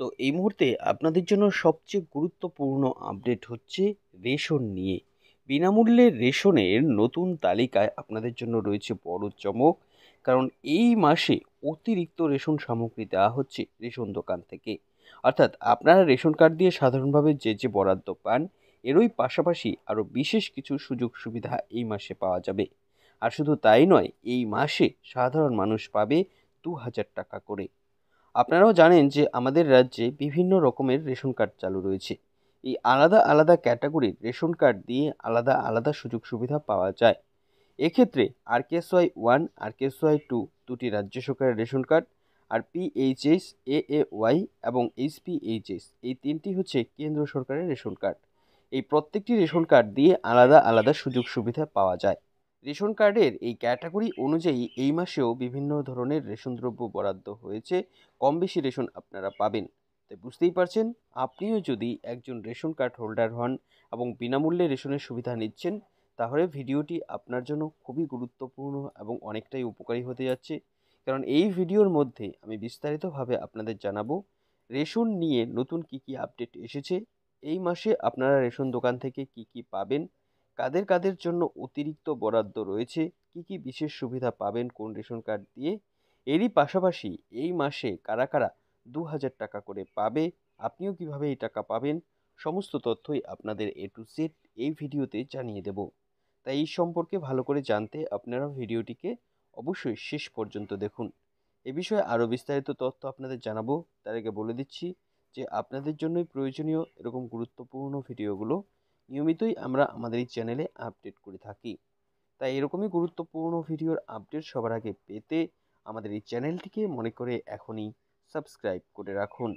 তো এই মুহূর্তে আপনাদের জন্য সবচেয়ে গুরুত্বপূর্ণ আপডেট হচ্ছে রেশন নিয়ে। বিনামূল্যে রেশনের নতুন তালিকায় আপনাদের জন্য রয়েছে বড় চমক। কারণ এই মাসে অতিরিক্ত রেশন সামগ্রী দেওয়া হচ্ছে রেশন দোকান থেকে। অর্থাৎ আপনারা রেশন কার্ড দিয়ে সাধারণভাবে যে বরাদ্দ পান, এরই পাশাপাশি আরও বিশেষ কিছু সুযোগ সুবিধা এই মাসে পাওয়া যাবে। আর শুধু তাই নয়, এই মাসে সাধারণ মানুষ পাবে ২,০০০ টাকা করে। আপনারাও জানেন যে আমাদের রাজ্যে বিভিন্ন রকমের রেশন কার্ড চালু রয়েছে। এই আলাদা আলাদা ক্যাটাগরির রেশন কার্ড দিয়ে আলাদা আলাদা সুযোগ সুবিধা পাওয়া যায়। এক্ষেত্রে RKSY 1, RKSY 2 দুটি রাজ্য সরকারের রেশন কার্ড, আর PHS, AAY এবং HPHS এই তিনটি হচ্ছে কেন্দ্র সরকারের রেশন কার্ড। এই প্রত্যেকটি রেশন কার্ড দিয়ে আলাদা আলাদা সুযোগ সুবিধা পাওয়া যায়। রেশন কার্ডের এই ক্যাটাগরি অনুযায়ী এই মাসেও বিভিন্ন ধরনের রেশন দ্রব্য বরাদ্দ হয়েছে। কম বেশি রেশন আপনারা পাবেন। তাই বুঝতেই পারছেন, আপনিও যদি একজন রেশন কার্ড হোল্ডার হন এবং বিনামূল্যে রেশনের সুবিধা নিচ্ছেন, তাহলে ভিডিওটি আপনার জন্য খুবই গুরুত্বপূর্ণ এবং অনেকটাই উপকারী হতে যাচ্ছে। কারণ এই ভিডিওর মধ্যে আমি বিস্তারিতভাবে আপনাদের জানাবো রেশন নিয়ে নতুন কি কি আপডেট এসেছে, এই মাসে আপনারা রেশন দোকান থেকে কি কি পাবেন, কাদের কাদের জন্য অতিরিক্ত বরাদ্দ রয়েছে, কি কি বিশেষ সুবিধা পাবেন কোন রেশন কার্ড দিয়ে, এরই পাশাপাশি এই মাসে কারা কারা ২,০০০ টাকা করে পাবে, আপনিও কিভাবে এই টাকা পাবেন, সমস্ত তথ্যই আপনাদের A to Z এই ভিডিওতে জানিয়ে দেব। তাই এই সম্পর্কে ভালো করে জানতে আপনারা ভিডিওটিকে অবশ্যই শেষ পর্যন্ত দেখুন। এ বিষয়ে আরও বিস্তারিত তথ্য আপনাদের জানাবো, তার আগে বলে দিচ্ছি যে আপনাদের জন্যই প্রয়োজনীয় এরকম গুরুত্বপূর্ণ ভিডিওগুলো নিয়মিতই আমরা আমাদের এই চ্যানেলে আপডেট করে থাকি। তাই এরকমই গুরুত্বপূর্ণ ভিডিওর আপডেট সবার আগে পেতে আমাদের এই চ্যানেলটিকে মনে করে এখনই সাবস্ক্রাইব করে রাখুন।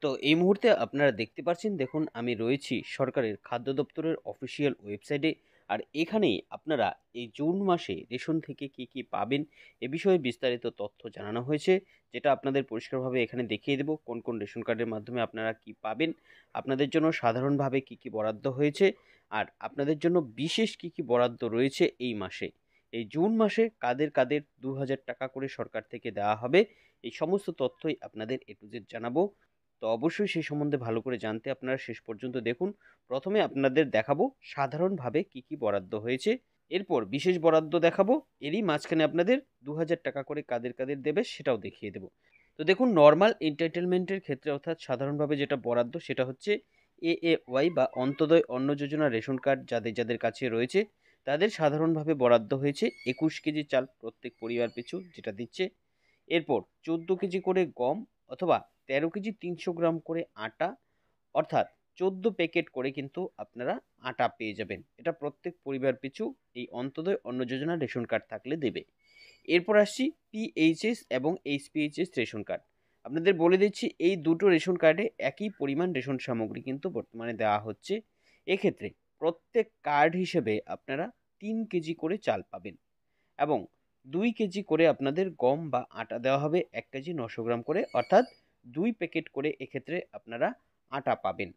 তো এই মুহূর্তে আপনারা দেখতে পাচ্ছেন, দেখুন আমি রয়েছি সরকারের খাদ্য দপ্তরের অফিসিয়াল ওয়েবসাইটে। আর এখানেই আপনারা এই জুন মাসে রেশন থেকে কি কি পাবেন এ বিষয়ে বিস্তারিত তথ্য জানানো হয়েছে, যেটা আপনাদের পরিষ্কারভাবে এখানে দেখিয়ে দেব কোন কোন রেশন কার্ডের মাধ্যমে আপনারা কি পাবেন, আপনাদের জন্য সাধারণভাবে কি কি বরাদ্দ হয়েছে, আর আপনাদের জন্য বিশেষ কি কি বরাদ্দ রয়েছে এই মাসে। এই জুন মাসে কাদের কাদের ২,০০০ টাকা করে সরকার থেকে দেওয়া হবে, এই সমস্ত তথ্যই আপনাদের A to Z জানাবো। তো অবশ্যই সেই সম্বন্ধে ভালো করে জানতে আপনারা শেষ পর্যন্ত দেখুন। প্রথমে আপনাদের দেখাবো সাধারণভাবে কি কি বরাদ্দ হয়েছে, এরপর বিশেষ বরাদ্দ দেখাবো, এরই মাঝখানে আপনাদের ২,০০০ টাকা করে কাদের কাদের দেবে সেটাও দেখিয়ে দেবো। তো দেখুন, নর্মাল এন্টারটেনমেন্টের ক্ষেত্রে অর্থাৎ সাধারণভাবে যেটা বরাদ্দ সেটা হচ্ছে AAY বা অন্তোদয় অন্ন যোজনা রেশন কার্ড যাদের যাদের কাছে রয়েছে তাদের সাধারণভাবে বরাদ্দ হয়েছে ২১ কেজি চাল প্রত্যেক পরিবার পিছু, যেটা দিচ্ছে। এরপর ১৪ কেজি করে গম অথবা ১৩ কেজি ৩০০ গ্রাম করে আটা, অর্থাৎ ১৪ প্যাকেট করে কিন্তু আপনারা আটা পেয়ে যাবেন। এটা প্রত্যেক পরিবার পিছু এই অন্তোদয় অন্ন যোজনা রেশন কার্ড থাকলে দেবে। এরপর আসছি PHS এবং HPHS রেশন কার্ড। আপনাদের বলে দিচ্ছি এই দুটো রেশন কার্ডে একই পরিমাণ রেশন সামগ্রী কিন্তু বর্তমানে দেওয়া হচ্ছে। এক্ষেত্রে প্রত্যেক কার্ড হিসেবে আপনারা ৩ কেজি করে চাল পাবেন এবং ২ কেজি করে আপনাদের গম বা আটা দেওয়া হবে ১ কেজি ৯০০ গ্রাম করে, অর্থাৎ ২ প্যাকেট করে এক্ষেত্রে আপনারা আটা পাবেন।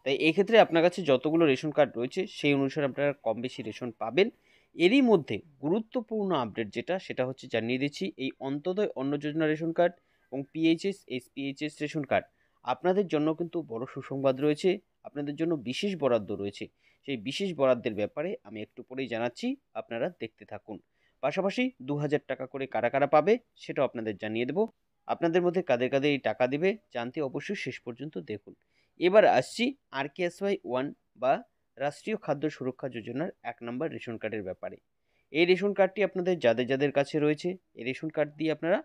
তাই এক্ষেত্রে আপনার কাছে যতগুলো রেশন কার্ড রয়েছে সেই অনুসারে আপনারা কম বেশি রেশন পাবেন। এরই মধ্যে গুরুত্বপূর্ণ আপডেট যেটা সেটা হচ্ছে জানিয়ে দিচ্ছি এই অন্তোদয় অন্ন যোজনা রেশন কার্ড এবং PHS SPHS রেশন কার্ড আপনাদের জন্য কিন্তু বড় সুসংবাদ রয়েছে, আপনাদের জন্য বিশেষ বরাদ্দ রয়েছে। সেই বিশেষ বরাদ্দের ব্যাপারে আমি একটু পরেই জানাচ্ছি, আপনারা দেখতে থাকুন। পাশাপাশি ২,০০০ টাকা করে কারা কারা পাবে সেটাও আপনাদের জানিয়ে দেব। আপনাদের মধ্যে কাদের কাদের এই টাকা দেবে জানতে অবশ্যই শেষ পর্যন্ত দেখুন। এবার আসছি RKSY 1 বা রাষ্ট্রীয় খাদ্য সুরক্ষা যোজনার ১ নম্বর রেশন কার্ডের ব্যাপারে। এই রেশন কার্ডটি আপনাদের যাদের যাদের কাছে রয়েছে এই রেশন কার্ড দিয়ে আপনারা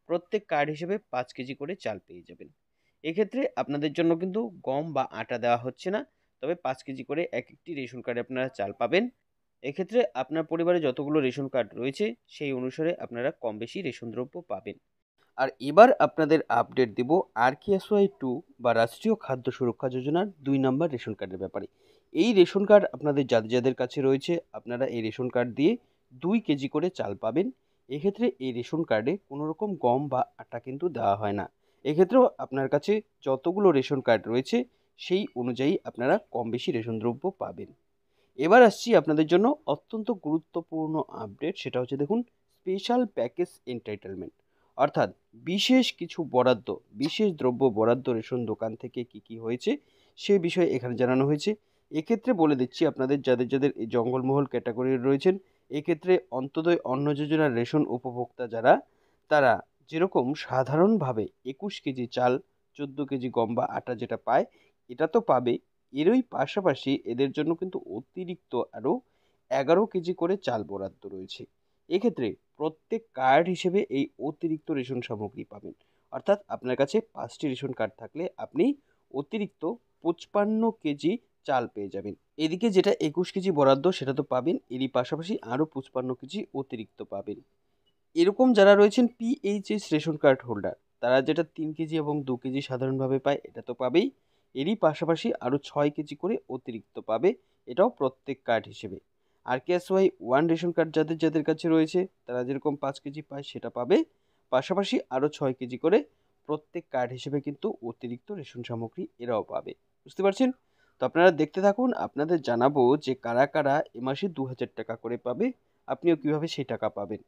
প্রত্যেক কার্ড হিসেবে ৫ কেজি করে চাল পেয়ে যাবেন। এক্ষেত্রে আপনাদের জন্য কিন্তু গম বা আটা দেওয়া হচ্ছে না, তবে ৫ কেজি করে এক একটি রেশন কার্ডে আপনারা চাল পাবেন। এক্ষেত্রে আপনার পরিবারে যতগুলো রেশন কার্ড রয়েছে সেই অনুসারে আপনারা কম বেশি রেশন দ্রব্য পাবেন। আর এবার আপনাদের আপডেট দেব RKSY 2 বা রাষ্ট্রীয় খাদ্য সুরক্ষা যোজনার ২ নম্বর রেশন কার্ডের ব্যাপারে। এই রেশন কার্ড আপনাদের যাদের যাদের কাছে রয়েছে আপনারা এই রেশন কার্ড দিয়ে ২ কেজি করে চাল পাবেন। এক্ষেত্রে এই রেশন কার্ডে কোনো রকম গম বা আটা কিন্তু দেওয়া হয় না। এক্ষেত্রেও আপনার কাছে যতগুলো রেশন কার্ড রয়েছে সেই অনুযায়ী আপনারা কম বেশি রেশন দ্রব্য পাবেন। এবার আসছি আপনাদের জন্য অত্যন্ত গুরুত্বপূর্ণ আপডেট, সেটা হচ্ছে দেখুন স্পেশাল প্যাকেজ এন্টাইটেলমেন্ট। অর্থাৎ বিশেষ কিছু বরাদ্দ, বিশেষ দ্রব্য বরাদ্দ রেশন দোকান থেকে কি হয়েছে সে বিষয়ে এখানে জানানো হয়েছে। এক্ষেত্রে বলে দিচ্ছি আপনাদের যাদের এই জঙ্গলমহল ক্যাটাগরির রয়েছেন, এক্ষেত্রে অন্তোদয় অন্ন যোজনার রেশন উপভোক্তা যারা, তারা যেরকম সাধারণভাবে 21 কেজি চাল, 14 কেজি গম বা আটা যেটা পায়, এটা তো পাবে। এরই পাশাপাশি এদের জন্য কিন্তু অতিরিক্ত আরও 11 কেজি করে চাল বরাদ্দ রয়েছে। এক্ষেত্রে প্রত্যেক কার্ড হিসেবে এই অতিরিক্ত রেশন সামগ্রী পাবেন। অর্থাৎ আপনার কাছে 5টি রেশন কার্ড থাকলে আপনি অতিরিক্ত 55 কেজি চাল পেয়ে যাবেন। এদিকে যেটা 21 কেজি বরাদ্দ সেটা তো পাবেন, এরই পাশাপাশি আরও 55 কেজি অতিরিক্ত পাবেন। এরকম যারা রয়েছেন পিএইচএস রেশন কার্ড হোল্ডার, তারা যেটা 3 কেজি এবং 2 কেজি সাধারণভাবে পায় এটা তো পাবেই, এরই পাশাপাশি আরও 6 কেজি করে অতিরিক্ত পাবে, এটাও প্রত্যেক কার্ড হিসেবে। আর কেএসওয়াই 1 রেশন কার্ড যাদের কাছে রয়েছে, তারা যেরকম 5 কেজি পায় সেটা পাবে, পাশাপাশি আরও 6 কেজি করে প্রত্যেক কার্ড হিসেবে কিন্তু অতিরিক্ত রেশন সামগ্রী এরাও পাবে। বুঝতে পারছেন? তো আপনারা দেখতে থাকুন, আপনাদের জানাবো যে কারা কারা এ মাসে 2000 টাকা করে পাবে, আপনিও কিভাবে সেই টাকা পাবেন।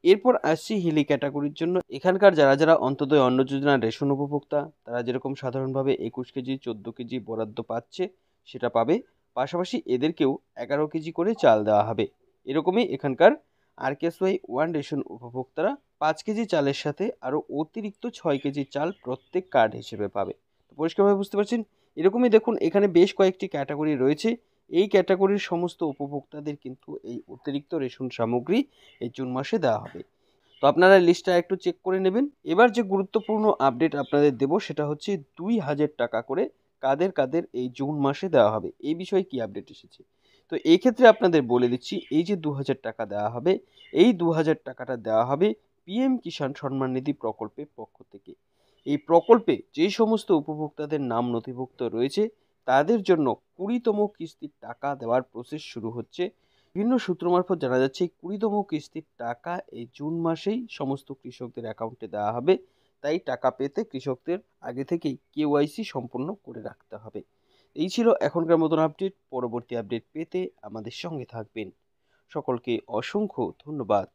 এরপর আসছি হিলি ক্যাটাগরির জন্য। এখানকার যারা অন্তোদয় অন্ন যোজনার রেশন উপভোক্তা, তারা যেরকম সাধারণভাবে 21 কেজি 14 কেজি বরাদ্দ পাচ্ছে সেটা পাবে, পাশাপাশি এদেরকেও 11 কেজি করে চাল দেওয়া হবে। এরকমই এখানকার আরকেএসওয়াই 1 রেশন উপভোক্তারা 5 কেজি চালের সাথে আরও অতিরিক্ত 6 কেজি চাল প্রত্যেক কার্ড হিসেবে পাবে। তো পরিষ্কারভাবে বুঝতে পারছেন? এরকমই দেখুন এখানে বেশ কয়েকটি ক্যাটাগরি রয়েছে। এই ক্যাটাগরির সমস্ত উপভোক্তাদের কিন্তু এই অতিরিক্ত রেশন সামগ্রী এই জুন মাসে দেওয়া হবে। তো আপনারা লিস্টটা একটু চেক করে নেবেন। এবার যে গুরুত্বপূর্ণ আপডেট আপনাদের দেব সেটা হচ্ছে 2000 টাকা করে কাদের এই জুন মাসে দেওয়া হবে, এই বিষয়ে কি আপডেট এসেছে। তো এই ক্ষেত্রে আপনাদের বলে দিচ্ছি, এই যে 2000 টাকা দেওয়া হবে, এই 2000 টাকাটা দেওয়া হবে পিএম কিষাণ সম্মান নিধি প্রকল্পের পক্ষ থেকে। এই প্রকল্পে যে সমস্ত উপভোক্তাদের নাম নথিভুক্ত রয়েছে তাদের জন্য 20তম কিস্তির টাকা দেওয়ার প্রসেস শুরু হচ্ছে। বিভিন্ন সূত্র মারফত জানা যাচ্ছে এই 20তম কিস্তির টাকা এই জুন মাসেই সমস্ত কৃষকদের অ্যাকাউন্টে দেওয়া হবে। তাই টাকা পেতে কৃষকদের আগে থেকেই কেওয়াইসি সম্পন্ন করে রাখতে হবে। এই ছিল এখনকার মতন আপডেট। পরবর্তী আপডেট পেতে আমাদের সঙ্গে থাকবেন। সকলকে অসংখ্য ধন্যবাদ।